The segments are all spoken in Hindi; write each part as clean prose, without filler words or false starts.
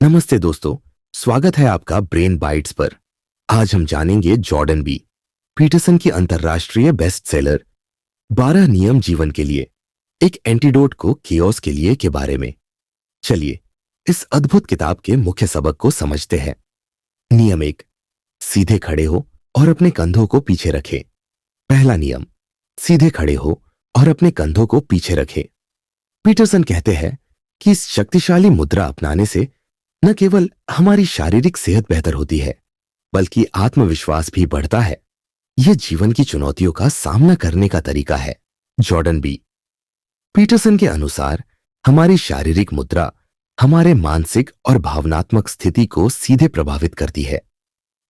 नमस्ते दोस्तों। स्वागत है आपका ब्रेन बाइट्स पर। आज हम जानेंगे जॉर्डन बी पीटरसन की अंतर्राष्ट्रीय बेस्ट सेलर 12 नियम जीवन के लिए, एक एंटीडोट को केओस के लिए के बारे में। चलिए इस अद्भुत किताब के मुख्य सबक को समझते हैं। नियम 1, सीधे खड़े हो और अपने कंधों को पीछे रखें। पहला नियम, सीधे खड़े हो और अपने कंधों को पीछे रखें। पीटरसन कहते हैं कि इस शक्तिशाली मुद्रा अपनाने से न केवल हमारी शारीरिक सेहत बेहतर होती है, बल्कि आत्मविश्वास भी बढ़ता है। यह जीवन की चुनौतियों का सामना करने का तरीका है। जॉर्डन बी पीटरसन के अनुसार हमारी शारीरिक मुद्रा हमारे मानसिक और भावनात्मक स्थिति को सीधे प्रभावित करती है।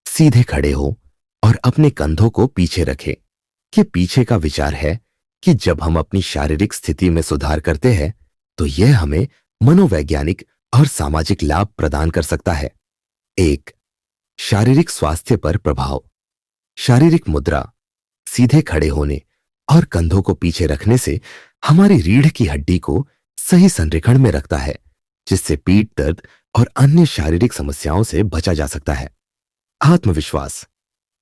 सीधे खड़े हो और अपने कंधों को पीछे रखें कि पीछे का विचार है कि जब हम अपनी शारीरिक स्थिति में सुधार करते हैं तो यह हमें मनोवैज्ञानिक और सामाजिक लाभ प्रदान कर सकता है। 1, शारीरिक स्वास्थ्य पर प्रभाव। शारीरिक मुद्रा, सीधे खड़े होने और कंधों को पीछे रखने से हमारी रीढ़ की हड्डी को सही संरेखण में रखता है, जिससे पीठ दर्द और अन्य शारीरिक समस्याओं से बचा जा सकता है। आत्मविश्वास,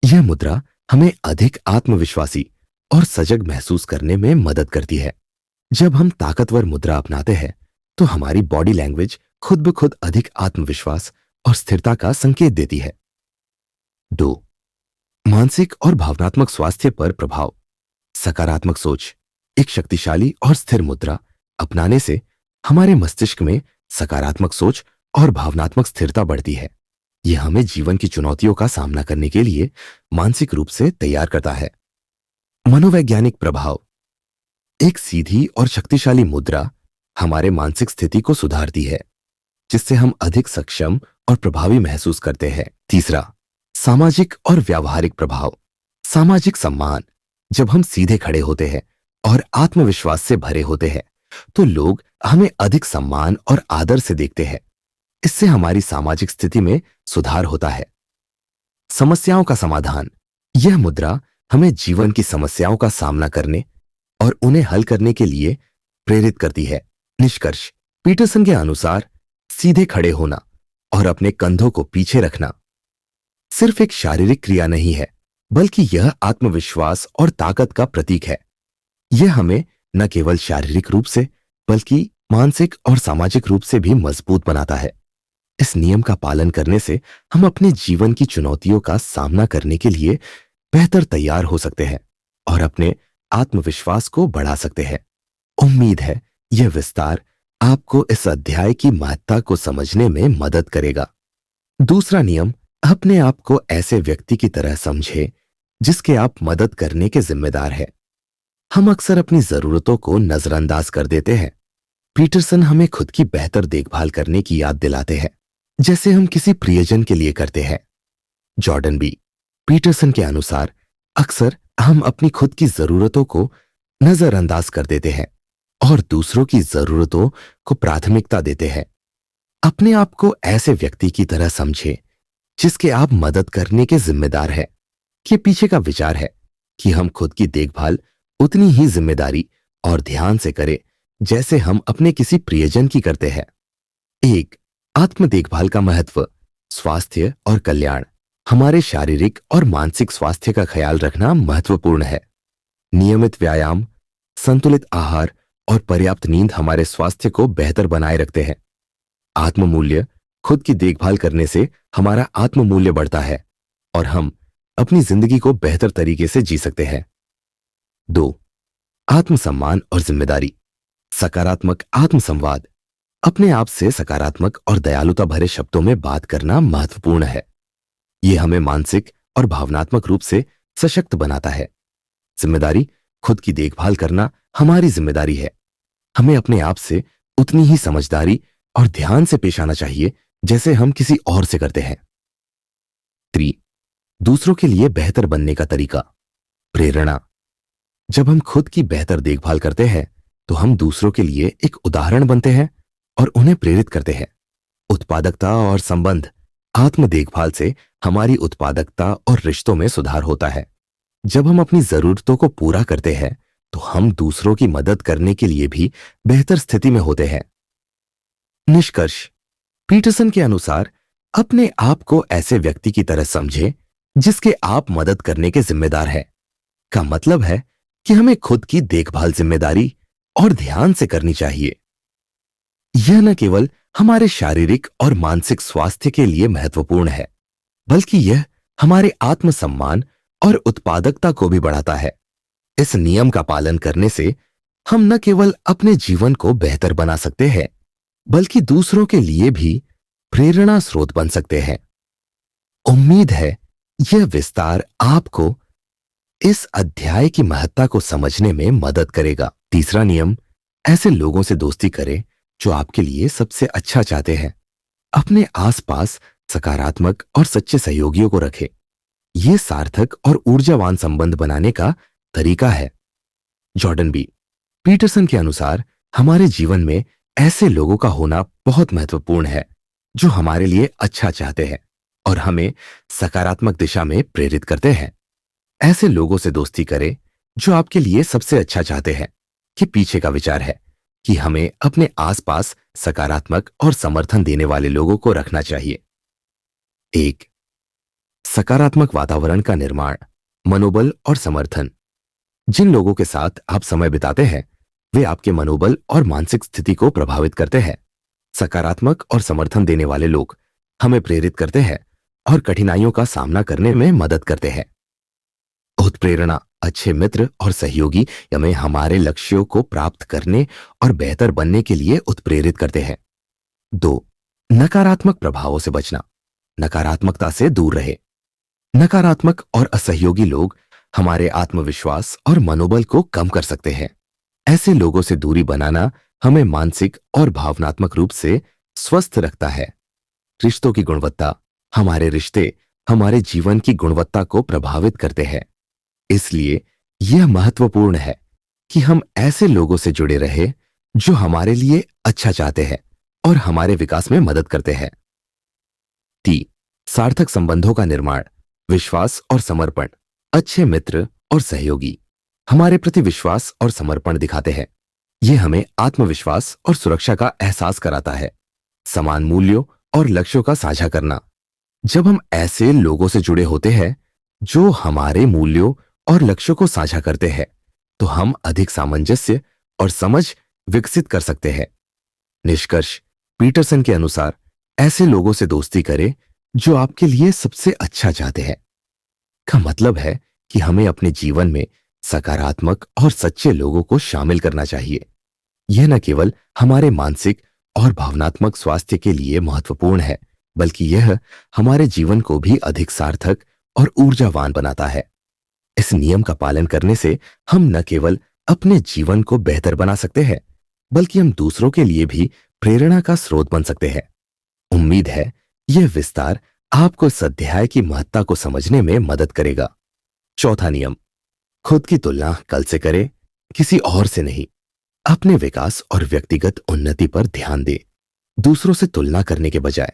यह मुद्रा हमें अधिक आत्मविश्वासी और सजग महसूस करने में मदद करती है। जब हम ताकतवर मुद्रा अपनाते हैं तो हमारी बॉडी लैंग्वेज खुद ब खुद अधिक आत्मविश्वास और स्थिरता का संकेत देती है। 2, मानसिक और भावनात्मक स्वास्थ्य पर प्रभाव। सकारात्मक सोच, एक शक्तिशाली और स्थिर मुद्रा अपनाने से हमारे मस्तिष्क में सकारात्मक सोच और भावनात्मक स्थिरता बढ़ती है। यह हमें जीवन की चुनौतियों का सामना करने के लिए मानसिक रूप से तैयार करता है। मनोवैज्ञानिक प्रभाव, एक सीधी और शक्तिशाली मुद्रा हमारे मानसिक स्थिति को सुधारती है, जिससे हम अधिक सक्षम और प्रभावी महसूस करते हैं। तीसरा, सामाजिक और व्यावहारिक प्रभाव। सामाजिक सम्मान, जब हम सीधे खड़े होते हैं और आत्मविश्वास से भरे होते हैं तो लोग हमें अधिक सम्मान और आदर से देखते हैं। इससे हमारी सामाजिक स्थिति में सुधार होता है। समस्याओं का समाधान, यह मुद्रा हमें जीवन की समस्याओं का सामना करने और उन्हें हल करने के लिए प्रेरित करती है। निष्कर्ष, पीटरसन के अनुसार सीधे खड़े होना और अपने कंधों को पीछे रखना सिर्फ एक शारीरिक क्रिया नहीं है, बल्कि यह आत्मविश्वास और ताकत का प्रतीक है। यह हमें न केवल शारीरिक रूप से बल्कि मानसिक और सामाजिक रूप से भी मजबूत बनाता है। इस नियम का पालन करने से हम अपने जीवन की चुनौतियों का सामना करने के लिए बेहतर तैयार हो सकते हैं और अपने आत्मविश्वास को बढ़ा सकते हैं। उम्मीद है यह विस्तार आपको इस अध्याय की महत्ता को समझने में मदद करेगा। दूसरा नियम, अपने आप को ऐसे व्यक्ति की तरह समझें जिसके आप मदद करने के जिम्मेदार हैं। हम अक्सर अपनी जरूरतों को नजरअंदाज कर देते हैं। पीटरसन हमें खुद की बेहतर देखभाल करने की याद दिलाते हैं, जैसे हम किसी प्रियजन के लिए करते हैं। जॉर्डन बी पीटरसन के अनुसार अक्सर हम अपनी खुद की जरूरतों को नजरअंदाज कर देते हैं और दूसरों की जरूरतों को प्राथमिकता देते हैं। अपने आप को ऐसे व्यक्ति की तरह समझें जिसके आप मदद करने के जिम्मेदार हैं। कि पीछे का विचार है कि हम खुद की देखभाल उतनी ही जिम्मेदारी और ध्यान से करें जैसे हम अपने किसी प्रियजन की करते हैं। 1, आत्म देखभाल का महत्व। स्वास्थ्य और कल्याण, हमारे शारीरिक और मानसिक स्वास्थ्य का ख्याल रखना महत्वपूर्ण है। नियमित व्यायाम, संतुलित आहार और पर्याप्त नींद हमारे स्वास्थ्य को बेहतर बनाए रखते हैं। आत्ममूल्य, खुद की देखभाल करने से हमारा आत्ममूल्य बढ़ता है और हम अपनी जिंदगी को बेहतर तरीके से जी सकते हैं। 2, आत्मसम्मान और जिम्मेदारी। सकारात्मक आत्मसंवाद, अपने आप से सकारात्मक और दयालुता भरे शब्दों में बात करना महत्वपूर्ण है। यह हमें मानसिक और भावनात्मक रूप से सशक्त बनाता है। जिम्मेदारी, खुद की देखभाल करना हमारी जिम्मेदारी है। हमें अपने आप से उतनी ही समझदारी और ध्यान से पेश आना चाहिए जैसे हम किसी और से करते हैं। 3, दूसरों के लिए बेहतर बनने का तरीका। प्रेरणा, जब हम खुद की बेहतर देखभाल करते हैं तो हम दूसरों के लिए एक उदाहरण बनते हैं और उन्हें प्रेरित करते हैं। उत्पादकता और संबंध, आत्म देखभाल से हमारी उत्पादकता और रिश्तों में सुधार होता है। जब हम अपनी जरूरतों को पूरा करते हैं तो हम दूसरों की मदद करने के लिए भी बेहतर स्थिति में होते हैं। निष्कर्ष, पीटरसन के अनुसार अपने आप को ऐसे व्यक्ति की तरह समझे जिसके आप मदद करने के जिम्मेदार हैं। का मतलब है कि हमें खुद की देखभाल जिम्मेदारी और ध्यान से करनी चाहिए। यह न केवल हमारे शारीरिक और मानसिक स्वास्थ्य के लिए महत्वपूर्ण है, बल्कि यह हमारे आत्मसम्मान और उत्पादकता को भी बढ़ाता है। इस नियम का पालन करने से हम न केवल अपने जीवन को बेहतर बना सकते हैं, बल्कि दूसरों के लिए भी प्रेरणा स्रोत बन सकते हैं। उम्मीद है यह विस्तार आपको इस अध्याय की महत्ता को समझने में मदद करेगा। तीसरा नियम, ऐसे लोगों से दोस्ती करें जो आपके लिए सबसे अच्छा चाहते हैं। अपने आसपास सकारात्मक और सच्चे सहयोगियों को रखें। यह सार्थक और ऊर्जावान संबंध बनाने का तरीका है। जॉर्डन बी पीटरसन के अनुसार हमारे जीवन में ऐसे लोगों का होना बहुत महत्वपूर्ण है जो हमारे लिए अच्छा चाहते हैं और हमें सकारात्मक दिशा में प्रेरित करते हैं। ऐसे लोगों से दोस्ती करें जो आपके लिए सबसे अच्छा चाहते हैं कि पीछे का विचार है कि हमें अपने आसपास सकारात्मक और समर्थन देने वाले लोगों को रखना चाहिए। एक, सकारात्मक वातावरण का निर्माण, मनोबल और समर्थन। जिन लोगों के साथ आप समय बिताते हैं वे आपके मनोबल और मानसिक स्थिति को प्रभावित करते हैं। सकारात्मक और समर्थन देने वाले लोग हमें प्रेरित करते हैं और कठिनाइयों का सामना करने में मदद करते हैं। उत्प्रेरणा, अच्छे मित्र और सहयोगी हमें हमारे लक्ष्यों को प्राप्त करने और बेहतर बनने के लिए उत्प्रेरित करते हैं। 2, नकारात्मक प्रभावों से बचना, नकारात्मकता से दूर रहे। नकारात्मक और असहयोगी लोग हमारे आत्मविश्वास और मनोबल को कम कर सकते हैं। ऐसे लोगों से दूरी बनाना हमें मानसिक और भावनात्मक रूप से स्वस्थ रखता है। रिश्तों की गुणवत्ता, हमारे रिश्ते हमारे जीवन की गुणवत्ता को प्रभावित करते हैं। इसलिए यह महत्वपूर्ण है कि हम ऐसे लोगों से जुड़े रहें जो हमारे लिए अच्छा चाहते हैं और हमारे विकास में मदद करते हैं। 3, सार्थक संबंधों का निर्माण, विश्वास और समर्पण। अच्छे मित्र और सहयोगी हमारे प्रति विश्वास और समर्पण दिखाते हैं। यह हमें आत्मविश्वास और सुरक्षा का एहसास कराता है। समान मूल्यों और लक्ष्यों का साझा करना। जब हम ऐसे लोगों से जुड़े होते हैं जो हमारे मूल्यों और लक्ष्यों को साझा करते हैं, तो हम अधिक सामंजस्य और समझ विकसित कर सकते हैं। निष्कर्ष, पीटरसन के अनुसार ऐसे लोगों से दोस्ती करें जो आपके लिए सबसे अच्छा चाहते हैं। का मतलब है कि हमें अपने जीवन में सकारात्मक और सच्चे लोगों को शामिल करना चाहिए। यह न केवल हमारे मानसिक और भावनात्मक स्वास्थ्य के लिए महत्वपूर्ण है, बल्कि यह हमारे जीवन को भी अधिक सार्थक और ऊर्जावान बनाता है। इस नियम का पालन करने से हम न केवल अपने जीवन को बेहतर बना सकते हैं, बल्कि हम दूसरों के लिए भी प्रेरणा का स्रोत बन सकते हैं। उम्मीद है यह विस्तार आपको इस अध्याय की महत्ता को समझने में मदद करेगा। चौथा नियम, खुद की तुलना कल से करें, किसी और से नहीं। अपने विकास और व्यक्तिगत उन्नति पर ध्यान दें, दूसरों से तुलना करने के बजाय।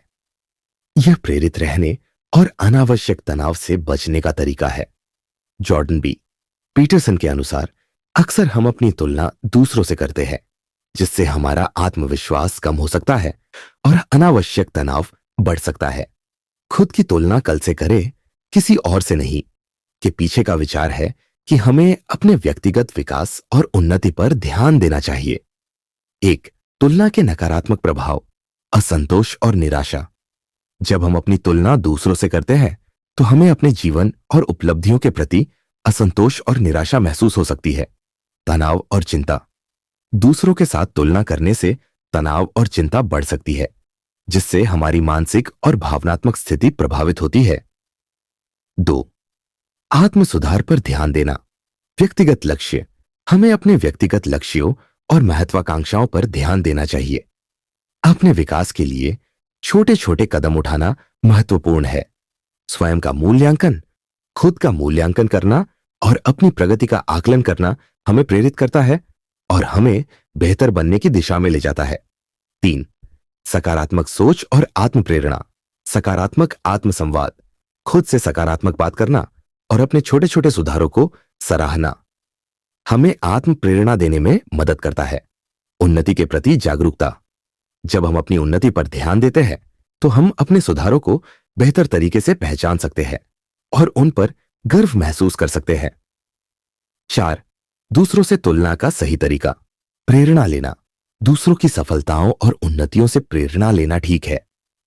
यह प्रेरित रहने और अनावश्यक तनाव से बचने का तरीका है। जॉर्डन बी पीटरसन के अनुसार अक्सर हम अपनी तुलना दूसरों से करते हैं, जिससे हमारा आत्मविश्वास कम हो सकता है और अनावश्यक तनाव बढ़ सकता है। खुद की तुलना कल से करें, किसी और से नहीं के पीछे का विचार है कि हमें अपने व्यक्तिगत विकास और उन्नति पर ध्यान देना चाहिए। 1, तुलना के नकारात्मक प्रभाव, असंतोष और निराशा। जब हम अपनी तुलना दूसरों से करते हैं तो हमें अपने जीवन और उपलब्धियों के प्रति असंतोष और निराशा महसूस हो सकती है। तनाव और चिंता, दूसरों के साथ तुलना करने से तनाव और चिंता बढ़ सकती है, जिससे हमारी मानसिक और भावनात्मक स्थिति प्रभावित होती है। 2, आत्म सुधार पर ध्यान देना, व्यक्तिगत लक्ष्य। हमें अपने व्यक्तिगत लक्ष्यों और महत्वाकांक्षाओं पर ध्यान देना चाहिए। अपने विकास के लिए छोटे छोटे कदम उठाना महत्वपूर्ण है। स्वयं का मूल्यांकन, खुद का मूल्यांकन करना और अपनी प्रगति का आकलन करना हमें प्रेरित करता है और हमें बेहतर बनने की दिशा में ले जाता है। 3, सकारात्मक सोच और आत्म प्रेरणा, सकारात्मक आत्म संवाद। खुद से सकारात्मक बात करना और अपने छोटे छोटे सुधारों को सराहना हमें आत्म प्रेरणा देने में मदद करता है। उन्नति के प्रति जागरूकता, जब हम अपनी उन्नति पर ध्यान देते हैं तो हम अपने सुधारों को बेहतर तरीके से पहचान सकते हैं और उन पर गर्व महसूस कर सकते हैं। 4. दूसरों से तुलना का सही तरीका। प्रेरणा लेना। दूसरों की सफलताओं और उन्नतियों से प्रेरणा लेना ठीक है,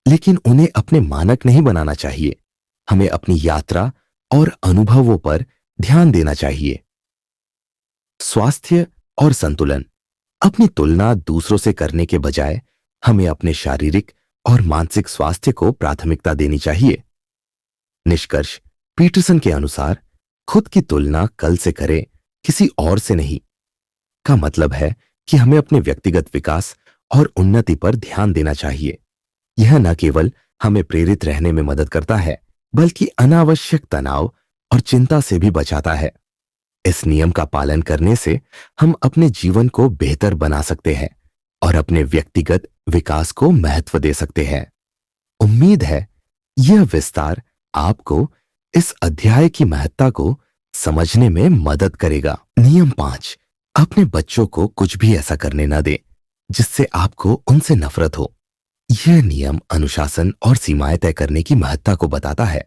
लेकिन उन्हें अपने मानक नहीं बनाना चाहिए। हमें अपनी यात्रा और अनुभवों पर ध्यान देना चाहिए। स्वास्थ्य और संतुलन। अपनी तुलना दूसरों से करने के बजाय हमें अपने शारीरिक और मानसिक स्वास्थ्य को प्राथमिकता देनी चाहिए। निष्कर्ष। पीटरसन के अनुसार खुद की तुलना कल से करें, किसी और से नहीं, का मतलब है कि हमें अपने व्यक्तिगत विकास और उन्नति पर ध्यान देना चाहिए। यह न केवल हमें प्रेरित रहने में मदद करता है, बल्कि अनावश्यक तनाव और चिंता से भी बचाता है। इस नियम का पालन करने से हम अपने जीवन को बेहतर बना सकते हैं और अपने व्यक्तिगत विकास को महत्व दे सकते हैं। उम्मीद है यह विस्तार आपको इस अध्याय की महत्ता को समझने में मदद करेगा। नियम 5। अपने बच्चों को कुछ भी ऐसा करने न दें जिससे आपको उनसे नफरत हो। यह नियम अनुशासन और सीमाएं तय करने की महत्ता को बताता है,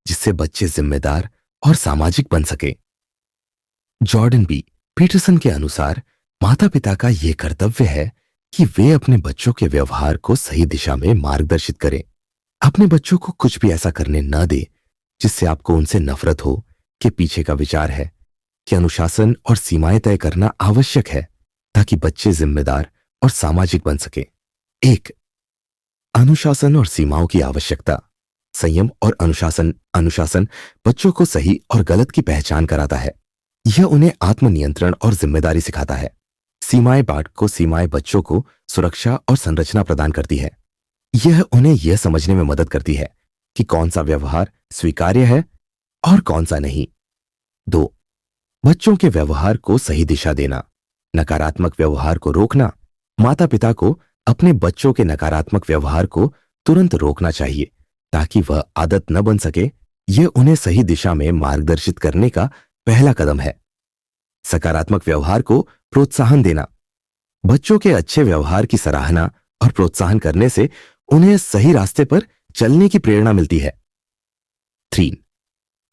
जिससे बच्चे जिम्मेदार और सामाजिक बन सके। Jordan B. पीटरसन के अनुसार माता पिता का यह कर्तव्य है कि वे अपने बच्चों के व्यवहार को सही दिशा में मार्गदर्शित करें। अपने बच्चों को कुछ भी ऐसा करने न दें जिससे आपको उनसे नफरत हो के पीछे का विचार है कि अनुशासन और सीमाएं तय करना आवश्यक है ताकि बच्चे जिम्मेदार और सामाजिक बन सके। 1. अनुशासन और सीमाओं की आवश्यकता। संयम और अनुशासन बच्चों को सही और गलत की पहचान कराता है। यह उन्हें आत्मनियंत्रण और जिम्मेदारी सिखाता है। सीमाएं बच्चों को सुरक्षा और संरचना प्रदान करती है। यह उन्हें यह समझने में मदद करती है कि कौन सा व्यवहार स्वीकार्य है और कौन सा नहीं। 2. बच्चों के व्यवहार को सही दिशा देना। नकारात्मक व्यवहार को रोकना। माता पिता को अपने बच्चों के नकारात्मक व्यवहार को तुरंत रोकना चाहिए ताकि वह आदत न बन सके। यह उन्हें सही दिशा में मार्गदर्शित करने का पहला कदम है। सकारात्मक व्यवहार को प्रोत्साहन देना। बच्चों के अच्छे व्यवहार की सराहना और प्रोत्साहन करने से उन्हें सही रास्ते पर चलने की प्रेरणा मिलती है। 3.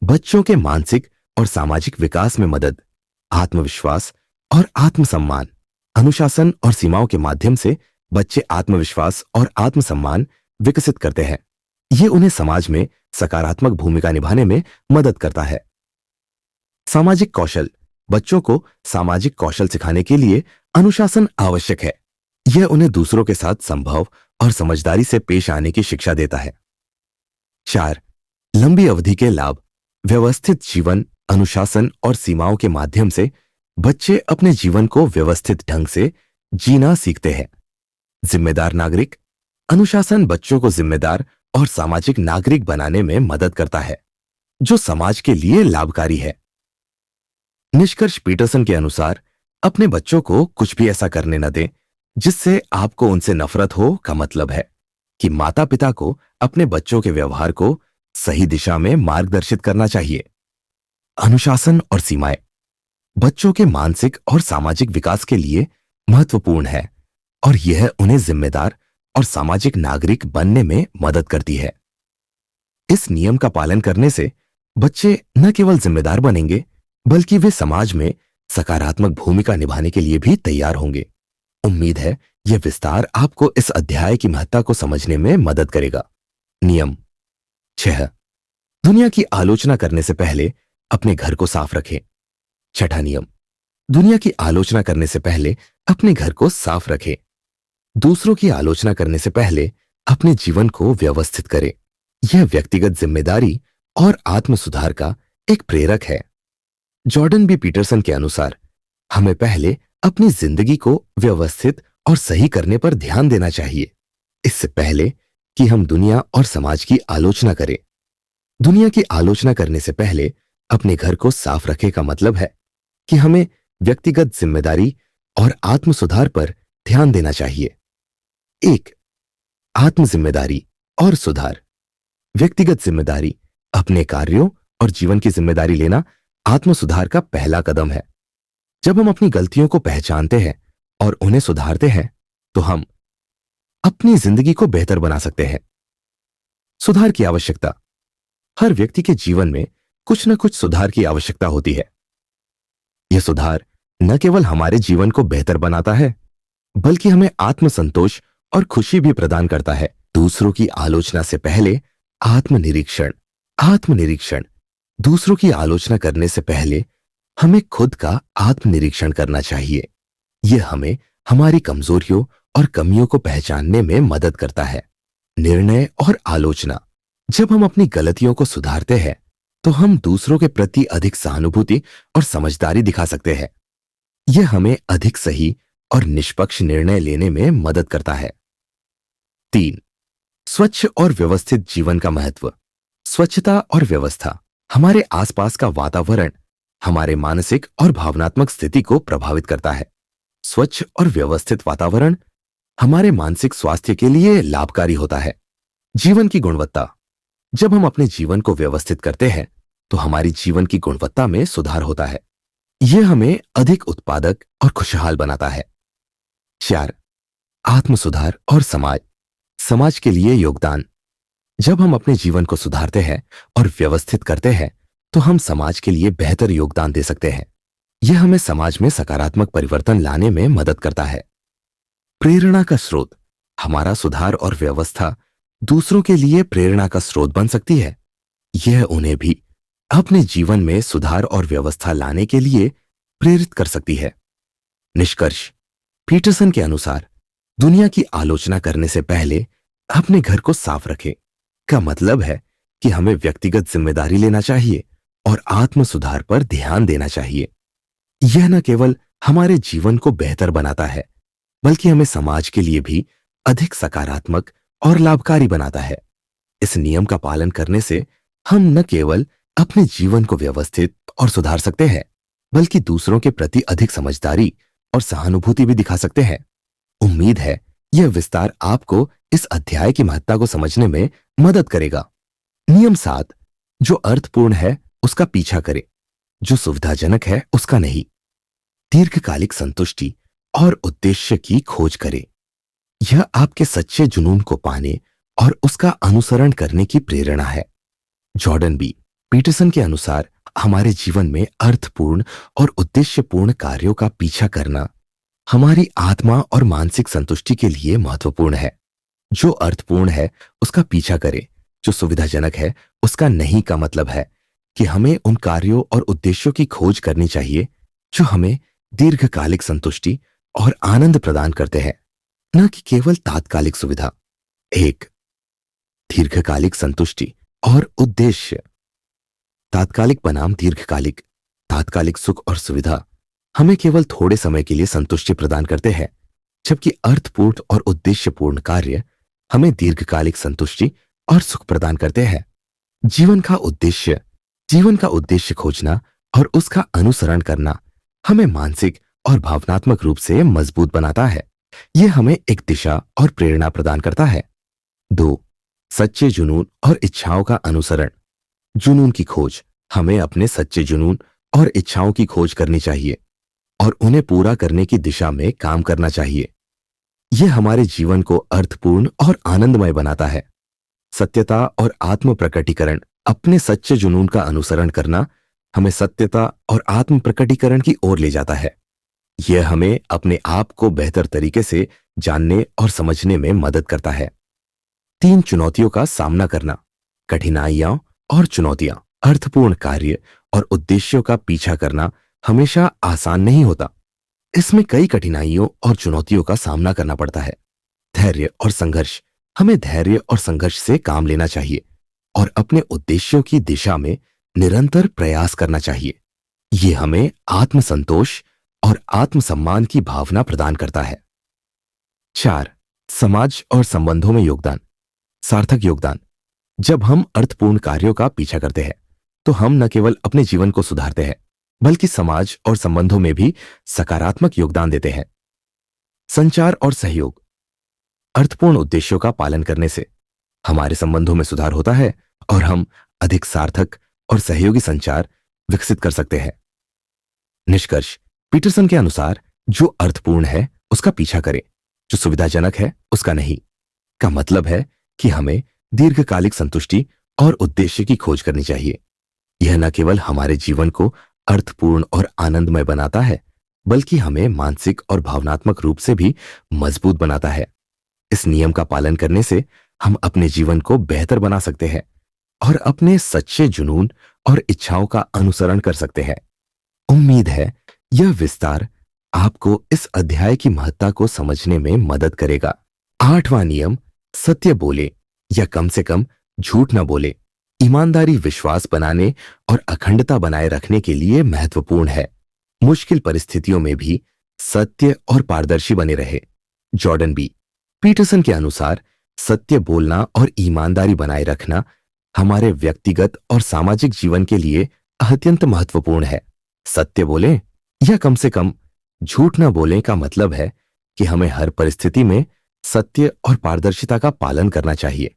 बच्चों के मानसिक और सामाजिक विकास में मदद। आत्मविश्वास और आत्मसम्मान। अनुशासन और सीमाओं के माध्यम से बच्चे आत्मविश्वास और आत्मसम्मान विकसित करते हैं। यह उन्हें समाज में सकारात्मक भूमिका निभाने में मदद करता है। सामाजिक कौशल। बच्चों को सामाजिक कौशल सिखाने के लिए अनुशासन आवश्यक है। यह उन्हें दूसरों के साथ संभव और समझदारी से पेश आने की शिक्षा देता है। 4. लंबी अवधि के लाभ। व्यवस्थित जीवन, अनुशासन और सीमाओं के माध्यम से बच्चे अपने जीवन को व्यवस्थित ढंग से जीना सीखते हैं। जिम्मेदार नागरिक। अनुशासन बच्चों को जिम्मेदार और सामाजिक नागरिक बनाने में मदद करता है, जो समाज के लिए लाभकारी है। निष्कर्ष। पीटरसन के अनुसार अपने बच्चों को कुछ भी ऐसा करने न दें जिससे आपको उनसे नफरत हो का मतलब है कि माता पिता को अपने बच्चों के व्यवहार को सही दिशा में मार्गदर्शित करना चाहिए। अनुशासन और सीमाएं बच्चों के मानसिक और सामाजिक विकास के लिए महत्वपूर्ण है और यह उन्हें जिम्मेदार और सामाजिक नागरिक बनने में मदद करती है। इस नियम का पालन करने से बच्चे न केवल जिम्मेदार बनेंगे बल्कि वे समाज में सकारात्मक भूमिका निभाने के लिए भी तैयार होंगे। उम्मीद है यह विस्तार आपको इस अध्याय की महत्ता को समझने में मदद करेगा। नियम 6. दुनिया की आलोचना करने से पहले अपने घर को साफ रखें। छठा नियम। दुनिया की आलोचना करने से पहले अपने घर को साफ रखें। दूसरों की आलोचना करने से पहले अपने जीवन को व्यवस्थित करें। यह व्यक्तिगत जिम्मेदारी और आत्म सुधार का एक प्रेरक है। Jordan B. पीटरसन के अनुसार हमें पहले अपनी जिंदगी को व्यवस्थित और सही करने पर ध्यान देना चाहिए, इससे पहले कि हम दुनिया और समाज की आलोचना करें। दुनिया की आलोचना करने से पहले अपने घर को साफ रखें का मतलब है कि हमें व्यक्तिगत जिम्मेदारी और आत्म सुधार पर ध्यान देना चाहिए। 1. आत्म जिम्मेदारी और सुधार। व्यक्तिगत जिम्मेदारी, अपने कार्यों और जीवन की जिम्मेदारी लेना आत्म सुधार का पहला कदम है। जब हम अपनी गलतियों को पहचानते हैं और उन्हें सुधारते हैं तो हम अपनी जिंदगी को बेहतर बना सकते हैं। सुधार की आवश्यकता। हर व्यक्ति के जीवन में कुछ न कुछ सुधार की आवश्यकता होती है। यह सुधार न केवल हमारे जीवन को बेहतर बनाता है, बल्कि हमें आत्मसंतोष और खुशी भी प्रदान करता है। दूसरों की आलोचना से पहले आत्मनिरीक्षण। आत्मनिरीक्षण। दूसरों की आलोचना करने से पहले हमें खुद का आत्मनिरीक्षण करना चाहिए। यह हमें हमारी कमजोरियों और कमियों को पहचानने में मदद करता है। निर्णय और आलोचना। जब हम अपनी गलतियों को सुधारते हैं, तो हम दूसरों के प्रति अधिक सहानुभूति और समझदारी दिखा सकते हैं। यह हमें अधिक सही और निष्पक्ष निर्णय लेने में मदद करता है। 3. स्वच्छ और व्यवस्थित जीवन का महत्व। स्वच्छता और व्यवस्था हमारे आसपास का वातावरण हमारे मानसिक और भावनात्मक स्थिति को प्रभावित करता है। स्वच्छ और व्यवस्थित वातावरण हमारे मानसिक स्वास्थ्य के लिए लाभकारी होता है। जीवन की गुणवत्ता। जब हम अपने जीवन को व्यवस्थित करते हैं, तो हमारी जीवन की गुणवत्ता में सुधार होता है। यह हमें अधिक उत्पादक और खुशहाल बनाता है। 4. आत्म सुधार और समाज। समाज के लिए योगदान। जब हम अपने जीवन को सुधारते हैं और व्यवस्थित करते हैं, तो हम समाज के लिए बेहतर योगदान दे सकते हैं। यह हमें समाज में सकारात्मक परिवर्तन लाने में मदद करता है। प्रेरणा का स्रोत। हमारा सुधार और व्यवस्था दूसरों के लिए प्रेरणा का स्रोत बन सकती है। यह उन्हें भी अपने जीवन में सुधार और व्यवस्था लाने के लिए प्रेरित कर सकती है। निष्कर्ष। पीटरसन के अनुसार दुनिया की आलोचना करने से पहले अपने घर को साफ रखें का मतलब है कि हमें व्यक्तिगत जिम्मेदारी लेना चाहिए और आत्म सुधार पर ध्यान देना चाहिए। यह न केवल हमारे जीवन को बेहतर बनाता है, बल्कि हमें समाज के लिए भी अधिक सकारात्मक और लाभकारी बनाता है। इस नियम का पालन करने से हम न केवल अपने जीवन को व्यवस्थित और सुधार सकते हैं, बल्कि दूसरों के प्रति अधिक समझदारी और सहानुभूति भी दिखा सकते हैं। उम्मीद है यह विस्तार आपको इस अध्याय की महत्ता को समझने में मदद करेगा। नियम 7। जो अर्थपूर्ण है उसका पीछा करें, जो सुविधाजनक है उसका नहीं। दीर्घकालिक संतुष्टि और उद्देश्य की खोज करें। यह आपके सच्चे जुनून को पाने और उसका अनुसरण करने की प्रेरणा है। जॉर्डन बी पीटरसन के अनुसार हमारे जीवन में अर्थपूर्ण और उद्देश्यपूर्ण कार्यों का पीछा करना हमारी आत्मा और मानसिक संतुष्टि के लिए महत्वपूर्ण है। जो अर्थपूर्ण है उसका पीछा करें, जो सुविधाजनक है उसका नहीं का मतलब है कि हमें उन कार्यों और उद्देश्यों की खोज करनी चाहिए जो हमें दीर्घकालिक संतुष्टि और आनंद प्रदान करते हैं, न कि केवल तात्कालिक सुविधा। 1. दीर्घकालिक संतुष्टि और उद्देश्य। तात्कालिक बनाम दीर्घकालिक। तात्कालिक सुख और सुविधा हमें केवल थोड़े समय के लिए संतुष्टि प्रदान करते हैं, जबकि अर्थपूर्ण और उद्देश्यपूर्ण कार्य हमें दीर्घकालिक संतुष्टि और सुख प्रदान करते हैं। जीवन का उद्देश्य खोजना और उसका अनुसरण करना हमें मानसिक और भावनात्मक रूप से मजबूत बनाता है। यह हमें एक दिशा और प्रेरणा प्रदान करता है। 2. सच्चे जुनून और इच्छाओं का अनुसरण। जुनून की खोज। हमें अपने सच्चे जुनून और इच्छाओं की खोज करनी चाहिए और उन्हें पूरा करने की दिशा में काम करना चाहिए। यह हमारे जीवन को अर्थपूर्ण और आनंदमय बनाता है। सत्यता और आत्म प्रकटीकरण। अपने सच्चे जुनून का अनुसरण करना हमें सत्यता और आत्म प्रकटीकरण की ओर ले जाता है। यह हमें अपने आप को बेहतर तरीके से जानने और समझने में मदद करता है। 3. चुनौतियों का सामना करना। कठिनाइयां और चुनौतियां। अर्थपूर्ण कार्य और उद्देश्यों का पीछा करना हमेशा आसान नहीं होता। इसमें कई कठिनाइयों और चुनौतियों का सामना करना पड़ता है। धैर्य और संघर्ष। हमें धैर्य और संघर्ष से काम लेना चाहिए और अपने उद्देश्यों की दिशा में निरंतर प्रयास करना चाहिए। यह हमें आत्मसंतोष और आत्मसम्मान की भावना प्रदान करता है। 4. समाज और संबंधों में योगदान। सार्थक योगदान। जब हम अर्थपूर्ण कार्यों का पीछा करते हैं, तो हम न केवल अपने जीवन को सुधारते हैं, बल्कि समाज और संबंधों में भी सकारात्मक योगदान देते हैं। संचार और सहयोग। अर्थपूर्ण उद्देश्यों का पालन करने से हमारे संबंधों में सुधार होता है और हम अधिक सार्थक और सहयोगी संचार विकसित कर सकते हैं। निष्कर्ष। पीटरसन के अनुसार जो अर्थपूर्ण है उसका पीछा करें, जो सुविधाजनक है उसका नहीं, का मतलब है कि हमें दीर्घकालिक संतुष्टि और उद्देश्य की खोज करनी चाहिए। यह न केवल हमारे जीवन को अर्थपूर्ण और आनंदमय बनाता है, बल्कि हमें मानसिक और भावनात्मक रूप से भी मजबूत बनाता है। इस नियम का पालन करने से हम अपने जीवन को बेहतर बना सकते हैं और अपने सच्चे जुनून और इच्छाओं का अनुसरण कर सकते हैं। उम्मीद है यह विस्तार आपको इस अध्याय की महत्ता को समझने में मदद करेगा। 8वां नियम, सत्य बोले या कम से कम झूठ न बोले, ईमानदारी विश्वास बनाने और अखंडता बनाए रखने के लिए महत्वपूर्ण है। मुश्किल परिस्थितियों में भी सत्य और पारदर्शी बने रहे। जॉर्डन बी पीटरसन के अनुसार सत्य बोलना और ईमानदारी बनाए रखना हमारे व्यक्तिगत और सामाजिक जीवन के लिए अत्यंत महत्वपूर्ण है। सत्य बोले या कम से कम झूठ न बोले का मतलब है कि हमें हर परिस्थिति में सत्य और पारदर्शिता का पालन करना चाहिए।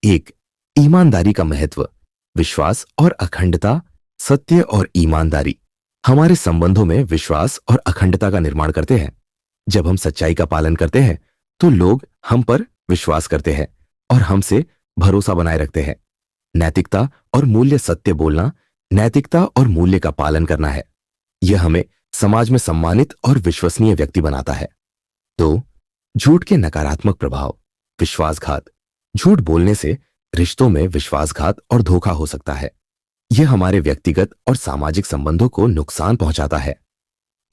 एक, ईमानदारी का महत्व। विश्वास और अखंडता। सत्य और ईमानदारी हमारे संबंधों में विश्वास और अखंडता का निर्माण करते हैं। जब हम सच्चाई का पालन करते हैं तो लोग हम पर विश्वास करते हैं और हमसे भरोसा बनाए रखते हैं। नैतिकता और मूल्य। सत्य बोलना नैतिकता और मूल्य का पालन करना है। यह हमें समाज में सम्मानित और विश्वसनीय व्यक्ति बनाता है। 2, झूठ के नकारात्मक प्रभाव। विश्वासघात। झूठ बोलने से रिश्तों में विश्वासघात और धोखा हो सकता है। यह हमारे व्यक्तिगत और सामाजिक संबंधों को नुकसान पहुंचाता है।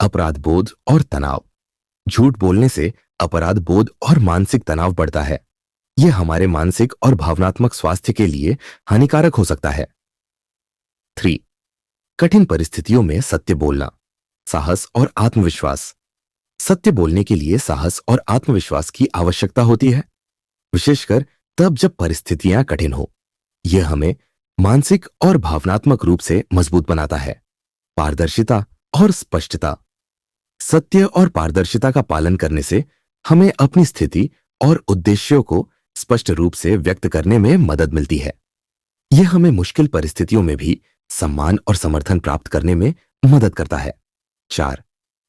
अपराध बोध और तनाव। झूठ बोलने से अपराध बोध और मानसिक तनाव बढ़ता है। यह हमारे मानसिक और भावनात्मक स्वास्थ्य के लिए हानिकारक हो सकता है। 3, कठिन परिस्थितियों में सत्य बोलना। साहस और आत्मविश्वास। सत्य बोलने के लिए साहस और आत्मविश्वास की आवश्यकता होती है, विशेषकर तब जब परिस्थितियां कठिन हो। यह हमें मानसिक और भावनात्मक रूप से मजबूत बनाता है। पारदर्शिता और स्पष्टता। सत्य और पारदर्शिता का पालन करने से हमें अपनी स्थिति और उद्देश्यों को स्पष्ट रूप से व्यक्त करने में मदद मिलती है। यह हमें मुश्किल परिस्थितियों में भी सम्मान और समर्थन प्राप्त करने में मदद करता है। 4,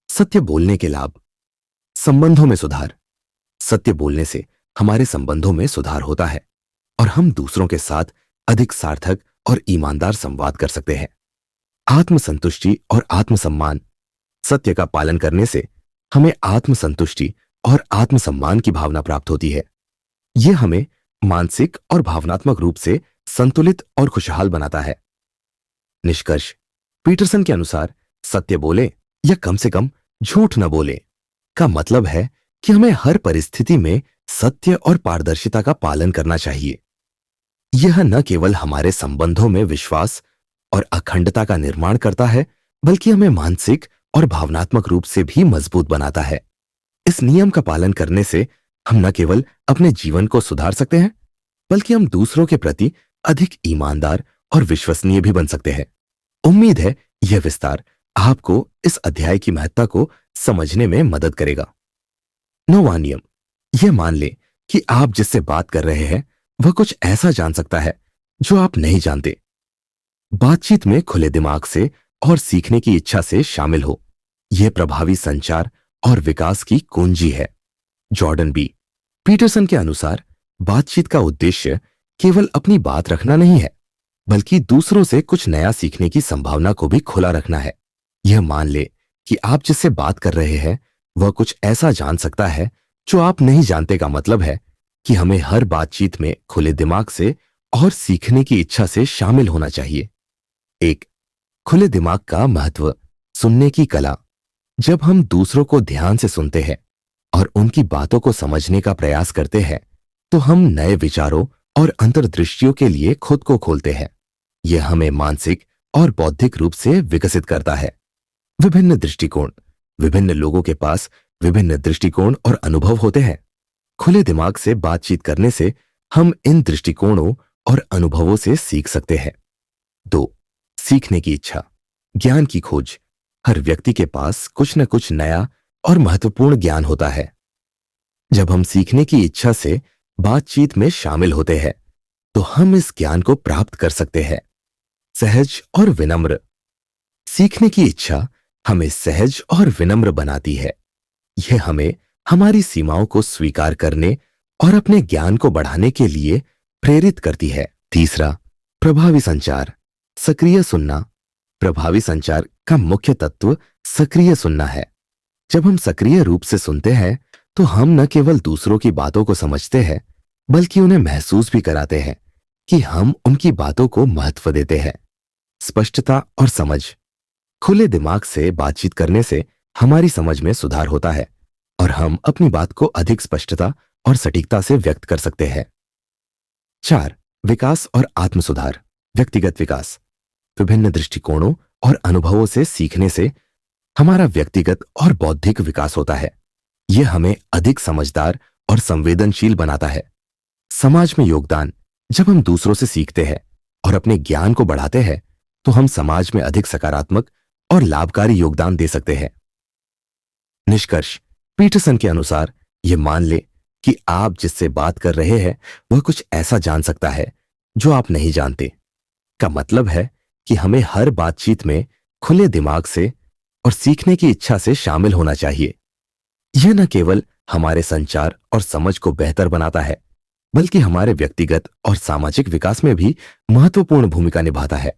सत्य बोलने के लाभ। संबंधों में सुधार। सत्य बोलने से हमारे संबंधों में सुधार होता है और हम दूसरों के साथ अधिक सार्थक और ईमानदार संवाद कर सकते हैं। आत्मसंतुष्टि और आत्मसम्मान। सत्य का पालन करने से हमें आत्मसंतुष्टि और आत्मसम्मान की भावना प्राप्त होती है। यह हमें मानसिक और भावनात्मक रूप से संतुलित और खुशहाल बनाता है। निष्कर्ष, पीटरसन के अनुसार सत्य बोले या कम से कम झूठ न बोले का मतलब है कि हमें हर परिस्थिति में सत्य और पारदर्शिता का पालन करना चाहिए। यह न केवल हमारे संबंधों में विश्वास और अखंडता का निर्माण करता है, बल्कि हमें मानसिक और भावनात्मक रूप से भी मजबूत बनाता है। इस नियम का पालन करने से हम न केवल अपने जीवन को सुधार सकते हैं, बल्कि हम दूसरों के प्रति अधिक ईमानदार और विश्वसनीय भी बन सकते हैं। उम्मीद है यह विस्तार आपको इस अध्याय की महत्ता को समझने में मदद करेगा। 9वां नियम, यह मान ले कि आप जिससे बात कर रहे हैं वह कुछ ऐसा जान सकता है जो आप नहीं जानते। बातचीत में खुले दिमाग से और सीखने की इच्छा से शामिल हो। यह प्रभावी संचार और विकास की कुंजी है। जॉर्डन बी पीटरसन के अनुसार बातचीत का उद्देश्य केवल अपनी बात रखना नहीं है, बल्कि दूसरों से कुछ नया सीखने की संभावना को भी खुला रखना है। यह मान ले कि आप जिससे बात कर रहे हैं वह कुछ ऐसा जान सकता है जो आप नहीं जानते का मतलब है कि हमें हर बातचीत में खुले दिमाग से और सीखने की इच्छा से शामिल होना चाहिए। 1, खुले दिमाग का महत्व। सुनने की कला। जब हम दूसरों को ध्यान से सुनते हैं और उनकी बातों को समझने का प्रयास करते हैं, तो हम नए विचारों और अंतर्दृष्टियों के लिए खुद को खोलते हैं। यह हमें मानसिक और बौद्धिक रूप से विकसित करता है। विभिन्न दृष्टिकोण। विभिन्न लोगों के पास विभिन्न दृष्टिकोण और अनुभव होते हैं। खुले दिमाग से बातचीत करने से हम इन दृष्टिकोणों और अनुभवों से सीख सकते हैं। 2, सीखने की इच्छा। ज्ञान की खोज। हर व्यक्ति के पास कुछ न कुछ नया और महत्वपूर्ण ज्ञान होता है। जब हम सीखने की इच्छा से बातचीत में शामिल होते हैं, तो हम इस ज्ञान को प्राप्त कर सकते हैं। सहज और विनम्र। सीखने की इच्छा हमें सहज और विनम्र बनाती है। यह हमें हमारी सीमाओं को स्वीकार करने और अपने ज्ञान को बढ़ाने के लिए प्रेरित करती है। तीसरा, प्रभावी संचार, सक्रिय सुनना। प्रभावी संचार का मुख्य तत्व सक्रिय सुनना है। जब हम सक्रिय रूप से सुनते हैं तो हम न केवल दूसरों की बातों को समझते हैं बल्कि उन्हें महसूस भी कराते हैं कि हम उनकी बातों को महत्व देते हैं। स्पष्टता और समझ, खुले दिमाग से बातचीत करने से हमारी समझ में सुधार होता है और हम अपनी बात को अधिक स्पष्टता और सटीकता से व्यक्त कर सकते हैं। 4, विकास और आत्म सुधार, व्यक्तिगत विकास। विभिन्न दृष्टिकोणों और अनुभवों से सीखने से हमारा व्यक्तिगत और बौद्धिक विकास होता है। यह हमें अधिक समझदार और संवेदनशील बनाता है। समाज में योगदान, जब हम दूसरों से सीखते हैं और अपने ज्ञान को बढ़ाते हैं तो हम समाज में अधिक सकारात्मक और लाभकारी योगदान दे सकते हैं। निष्कर्ष, पीटरसन के अनुसार यह मान ले कि आप जिससे बात कर रहे हैं वह कुछ ऐसा जान सकता है जो आप नहीं जानते। का मतलब है कि हमें हर बातचीत में खुले दिमाग से और सीखने की इच्छा से शामिल होना चाहिए। यह न केवल हमारे संचार और समझ को बेहतर बनाता है बल्कि हमारे व्यक्तिगत और सामाजिक विकास में भी महत्वपूर्ण भूमिका निभाता है।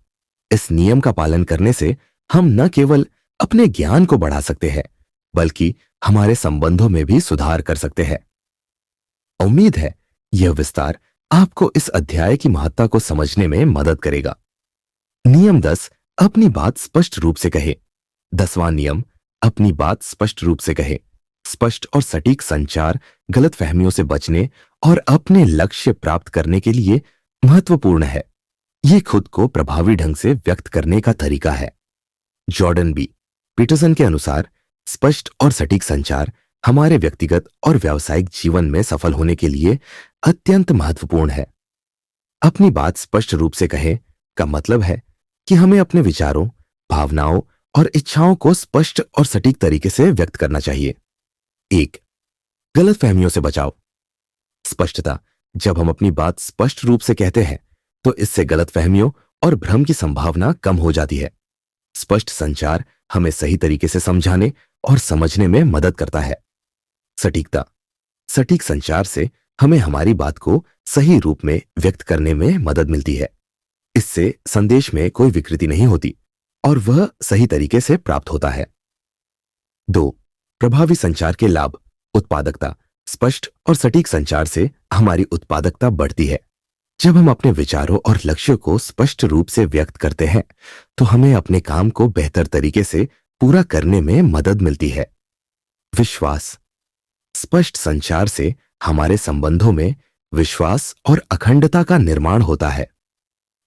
इस नियम का पालन करने से हम न केवल अपने ज्ञान को बढ़ा सकते हैं बल्कि हमारे संबंधों में भी सुधार कर सकते हैं। उम्मीद है यह विस्तार आपको इस अध्याय की महत्ता को समझने में मदद करेगा। नियम 10, अपनी बात स्पष्ट रूप से कहे। 10वां नियम, अपनी बात स्पष्ट रूप से कहे। स्पष्ट और सटीक संचार गलतफहमियों से बचने और अपने लक्ष्य प्राप्त करने के लिए महत्वपूर्ण है। यह खुद को प्रभावी ढंग से व्यक्त करने का तरीका है। Jordan B. पीटरसन के अनुसार स्पष्ट और सटीक संचार हमारे व्यक्तिगत और व्यावसायिक जीवन में सफल होने के लिए अत्यंत महत्वपूर्ण है। अपनी बात स्पष्ट रूप से कहें का मतलब है कि हमें अपने विचारों, भावनाओं और इच्छाओं को स्पष्ट और सटीक तरीके से व्यक्त करना चाहिए। 1, गलतफहमियों से बचाव। स्पष्टता, जब हम अपनी बात स्पष्ट रूप से कहते हैं तो इससे गलतफहमियों और भ्रम की संभावना कम हो जाती है। स्पष्ट संचार हमें सही तरीके से समझाने और समझने में मदद करता है। सटीकता, सटीक संचार से हमें हमारी बात को सही रूप में व्यक्त करने में मदद मिलती है। इससे संदेश में कोई विकृति नहीं होती और वह सही तरीके से प्राप्त होता है। 2, प्रभावी संचार के लाभ। उत्पादकता, स्पष्ट और सटीक संचार से हमारी उत्पादकता बढ़ती है। जब हम अपने विचारों और लक्ष्यों को स्पष्ट रूप से व्यक्त करते हैं तो हमें अपने काम को बेहतर तरीके से पूरा करने में मदद मिलती है। विश्वास, स्पष्ट संचार से हमारे संबंधों में विश्वास और अखंडता का निर्माण होता है।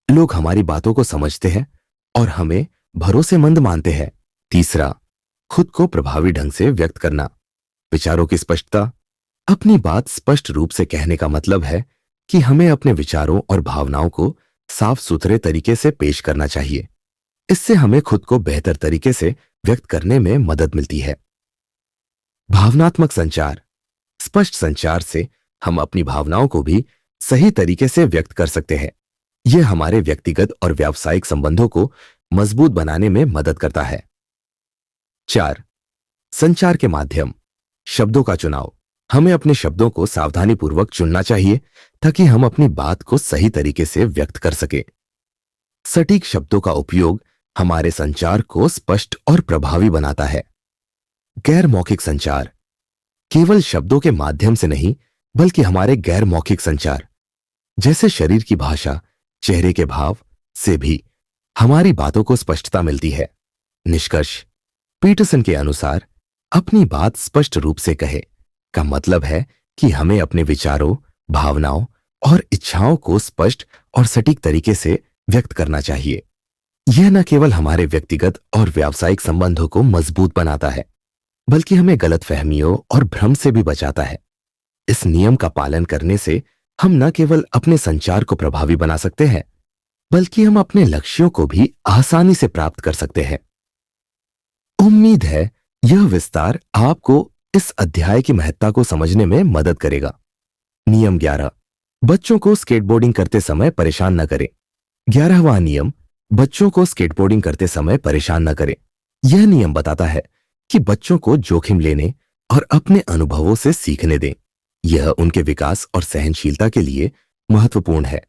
लोग हमारी बातों को समझते हैं और हमें भरोसेमंद मानते हैं। तीसरा, खुद को प्रभावी ढंग से व्यक्त करना। विचारों की स्पष्टता, अपनी बात स्पष्ट रूप से कहने का मतलब है कि हमें अपने विचारों और भावनाओं को साफ सुथरे तरीके से पेश करना चाहिए। इससे हमें खुद को बेहतर तरीके से व्यक्त करने में मदद मिलती है। भावनात्मक संचार, स्पष्ट संचार से हम अपनी भावनाओं को भी सही तरीके से व्यक्त कर सकते हैं। यह हमारे व्यक्तिगत और व्यावसायिक संबंधों को मजबूत बनाने में मदद करता है। 4, संचार के माध्यम। शब्दों का चुनाव, हमें अपने शब्दों को सावधानीपूर्वक चुनना चाहिए ताकि हम अपनी बात को सही तरीके से व्यक्त कर सकें। सटीक शब्दों का उपयोग हमारे संचार को स्पष्ट और प्रभावी बनाता है। गैर मौखिक संचार, केवल शब्दों के माध्यम से नहीं बल्कि हमारे गैर मौखिक संचार जैसे शरीर की भाषा, चेहरे के भाव से भी हमारी बातों को स्पष्टता मिलती है। निष्कर्ष, पीटरसन के अनुसार अपनी बात स्पष्ट रूप से कहे का मतलब है कि हमें अपने विचारों, भावनाओं और इच्छाओं को स्पष्ट और सटीक तरीके से व्यक्त करना चाहिए। यह न केवल हमारे व्यक्तिगत और व्यावसायिक संबंधों को मजबूत बनाता है बल्कि हमें गलतफहमियों और भ्रम से भी बचाता है। इस नियम का पालन करने से हम न केवल अपने संचार को प्रभावी बना सकते हैं बल्कि हम अपने लक्ष्यों को भी आसानी से प्राप्त कर सकते हैं। उम्मीद है यह विस्तार आपको इस अध्याय की महत्ता को समझने में मदद करेगा। नियम 11, बच्चों को स्केटबोर्डिंग करते समय परेशान न करें। 11वां नियम, बच्चों को स्केटबोर्डिंग करते समय परेशान न करें। यह नियम बताता है कि बच्चों को जोखिम लेने और अपने अनुभवों से सीखने दें। यह उनके विकास और सहनशीलता के लिए महत्वपूर्ण है।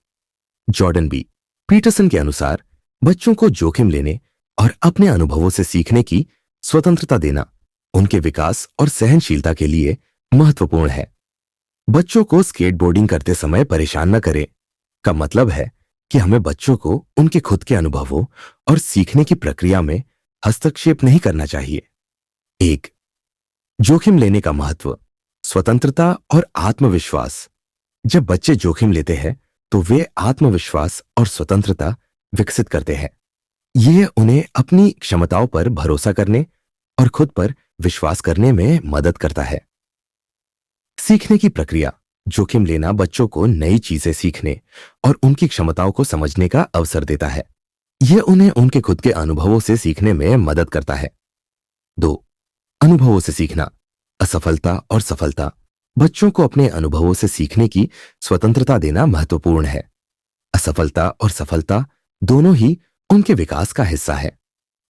जॉर्डन बी पीटरसन के अनुसार बच्चों को जोखिम लेने और अपने अनुभवों से सीखने की स्वतंत्रता देना उनके विकास और सहनशीलता के लिए महत्वपूर्ण है। बच्चों को स्केटबोर्डिंग करते समय परेशान न करें का मतलब है कि हमें बच्चों को उनके खुद के अनुभवों और सीखने की प्रक्रिया में हस्तक्षेप नहीं करना चाहिए। एक, जोखिम लेने का महत्व, स्वतंत्रता और आत्मविश्वास। जब बच्चे जोखिम लेते हैं तो वे आत्मविश्वास और स्वतंत्रता विकसित करते हैं। यह उन्हें अपनी क्षमताओं पर भरोसा करने और खुद पर विश्वास करने में मदद करता है। सीखने की प्रक्रिया, जोखिम लेना बच्चों को नई चीजें सीखने और उनकी क्षमताओं को समझने का अवसर देता है। यह उन्हें उनके खुद के अनुभवों से सीखने में मदद करता है। 2, अनुभवों से सीखना, असफलता और सफलता। बच्चों को अपने अनुभवों से सीखने की स्वतंत्रता देना महत्वपूर्ण है। असफलता और सफलता दोनों ही उनके विकास का हिस्सा है।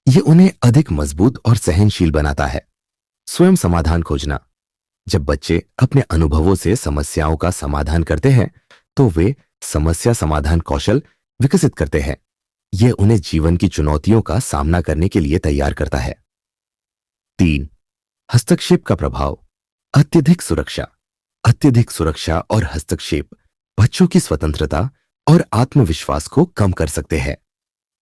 यह उन्हें अधिक मजबूत और सहनशील बनाता है। स्वयं समाधान खोजना, जब बच्चे अपने अनुभवों से समस्याओं का समाधान करते हैं तो वे समस्या समाधान कौशल विकसित करते हैं। यह उन्हें जीवन की चुनौतियों का सामना करने के लिए तैयार करता है। 3, हस्तक्षेप का प्रभाव, अत्यधिक सुरक्षा। अत्यधिक सुरक्षा और हस्तक्षेप बच्चों की स्वतंत्रता और आत्मविश्वास को कम कर सकते हैं।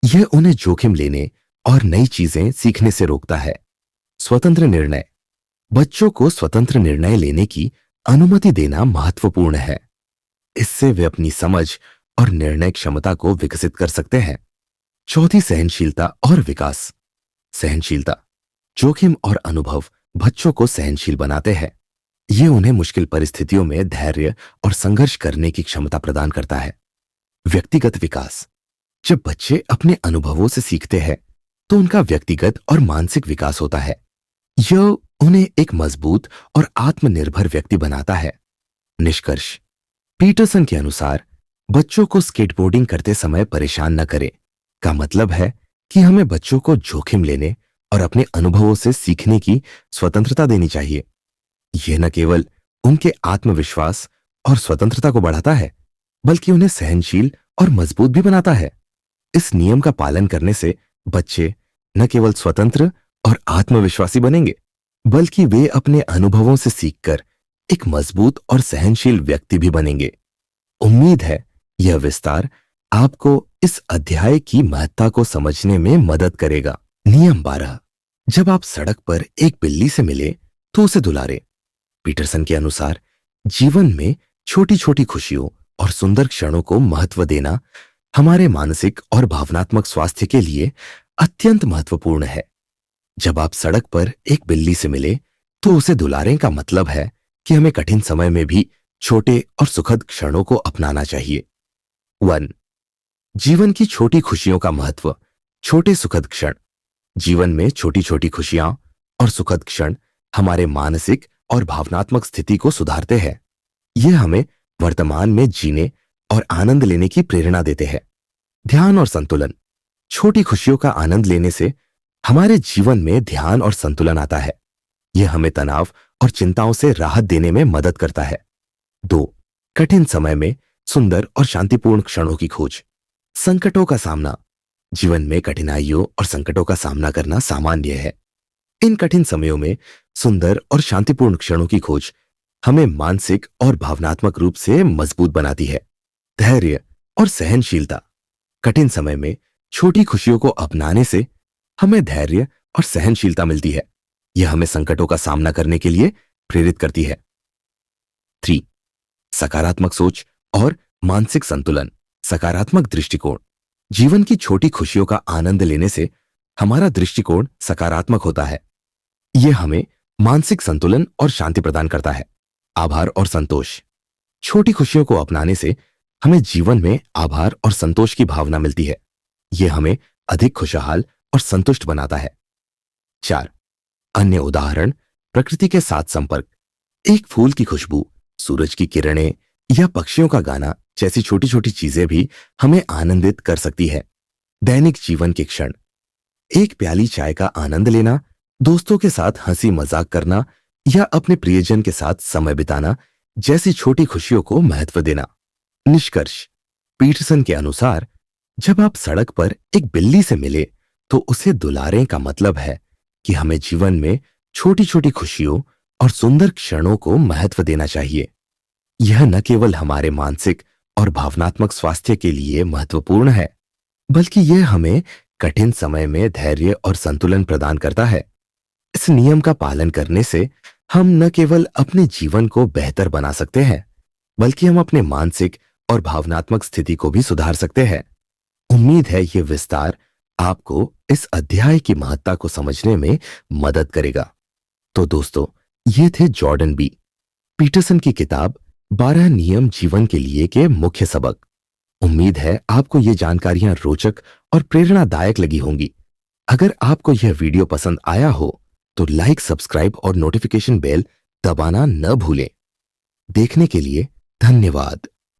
यह उन्हें जोखिम लेने और नई चीजें सीखने से रोकता है। स्वतंत्र निर्णय, बच्चों को स्वतंत्र निर्णय लेने की अनुमति देना महत्वपूर्ण है। इससे वे अपनी समझ और निर्णय क्षमता को विकसित कर सकते हैं। चौथी, सहनशीलता और विकास। सहनशीलता, जोखिम और अनुभव बच्चों को सहनशील बनाते हैं। ये उन्हें मुश्किल परिस्थितियों में धैर्य और संघर्ष करने की क्षमता प्रदान करता है। व्यक्तिगत विकास, जब बच्चे अपने अनुभवों से सीखते हैं तो उनका व्यक्तिगत और मानसिक विकास होता है। यह उन्हें एक मजबूत और आत्मनिर्भर व्यक्ति बनाता है। निष्कर्ष, पीटरसन के अनुसार बच्चों को स्केटबोर्डिंग करते समय परेशान न करें का मतलब है कि हमें बच्चों को जोखिम लेने और अपने अनुभवों से सीखने की स्वतंत्रता देनी चाहिए। यह न केवल उनके आत्मविश्वास और स्वतंत्रता को बढ़ाता है बल्कि उन्हें सहनशील और मजबूत भी बनाता है। इस नियम का पालन करने से बच्चे न केवल स्वतंत्र और आत्मविश्वासी बनेंगे बल्कि वे अपने अनुभवों से सीखकर एक मजबूत और सहनशील व्यक्ति भी बनेंगे। उम्मीद है यह विस्तार आपको इस अध्याय की महत्ता को समझने में मदद करेगा। नियम 12, जब आप सड़क पर एक बिल्ली से मिले तो उसे दुलारे। पीटरसन के अनुसार जीवन में छोटी छोटी खुशियों और सुंदर क्षणों को महत्व देना हमारे मानसिक और भावनात्मक स्वास्थ्य के लिए अत्यंत महत्वपूर्ण है। जब आप सड़क पर एक बिल्ली से मिले तो उसे दुलारें का मतलब है कि हमें कठिन समय में भी छोटे और सुखद क्षणों को अपनाना चाहिए। 1, जीवन की छोटी खुशियों का महत्व, छोटे सुखद क्षण। जीवन में छोटी छोटी खुशियां और सुखद क्षण हमारे मानसिक और भावनात्मक स्थिति को सुधारते हैं। यह हमें वर्तमान में जीने और आनंद लेने की प्रेरणा देते हैं। ध्यान और संतुलन, छोटी खुशियों का आनंद लेने से हमारे जीवन में ध्यान और संतुलन आता है। यह हमें तनाव और चिंताओं से राहत देने में मदद करता है। 2, कठिन समय में सुंदर और शांतिपूर्ण क्षणों की खोज। संकटों का सामना, जीवन में कठिनाइयों और संकटों का सामना करना सामान्य है। इन कठिन समयों में सुंदर और शांतिपूर्ण क्षणों की खोज हमें मानसिक और भावनात्मक रूप से मजबूत बनाती है। धैर्य और सहनशीलता, कठिन समय में छोटी खुशियों को अपनाने से हमें धैर्य और सहनशीलता मिलती है। यह हमें संकटों का सामना करने के लिए प्रेरित करती है। 3, सकारात्मक सोच और मानसिक संतुलन। सकारात्मक दृष्टिकोण, जीवन की छोटी खुशियों का आनंद लेने से हमारा दृष्टिकोण सकारात्मक होता है। यह हमें मानसिक संतुलन और शांति प्रदान करता है। आभार और संतोष, छोटी खुशियों को अपनाने से हमें जीवन में आभार और संतोष की भावना मिलती है। यह हमें अधिक खुशहाल और संतुष्ट बनाता है। 4, अन्य उदाहरण, प्रकृति के साथ संपर्क। एक फूल की खुशबू, सूरज की किरणें या पक्षियों का गाना जैसी छोटी छोटी चीजें भी हमें आनंदित कर सकती है। दैनिक जीवन के क्षण, एक प्याली चाय का आनंद लेना, दोस्तों के साथ हंसी मजाक करना या अपने प्रियजन के साथ समय बिताना जैसी छोटी खुशियों को महत्व देना। निष्कर्ष, पीटरसन के अनुसार जब आप सड़क पर एक बिल्ली से मिले तो उसे दुलारें का मतलब है कि हमें जीवन में छोटी छोटी खुशियों और सुंदर क्षणों को महत्व देना चाहिए। यह न केवल हमारे मानसिक और भावनात्मक स्वास्थ्य के लिए महत्वपूर्ण है, बल्कि यह हमें कठिन समय में धैर्य और संतुलन प्रदान करता है। इस नियम का पालन करने से हम न केवल अपने जीवन को बेहतर बना सकते हैं, बल्कि हम अपने मानसिक और भावनात्मक स्थिति को भी सुधार सकते हैं। उम्मीद है यह विस्तार आपको इस अध्याय की महत्ता को समझने में मदद करेगा। तो दोस्तों, ये थे जॉर्डन बी पीटरसन की किताब 12 नियम जीवन के लिए के मुख्य सबक। उम्मीद है आपको ये जानकारियां रोचक और प्रेरणादायक लगी होंगी। अगर आपको यह वीडियो पसंद आया हो तो लाइक, सब्सक्राइब और नोटिफिकेशन बेल दबाना न भूलें। देखने के लिए धन्यवाद।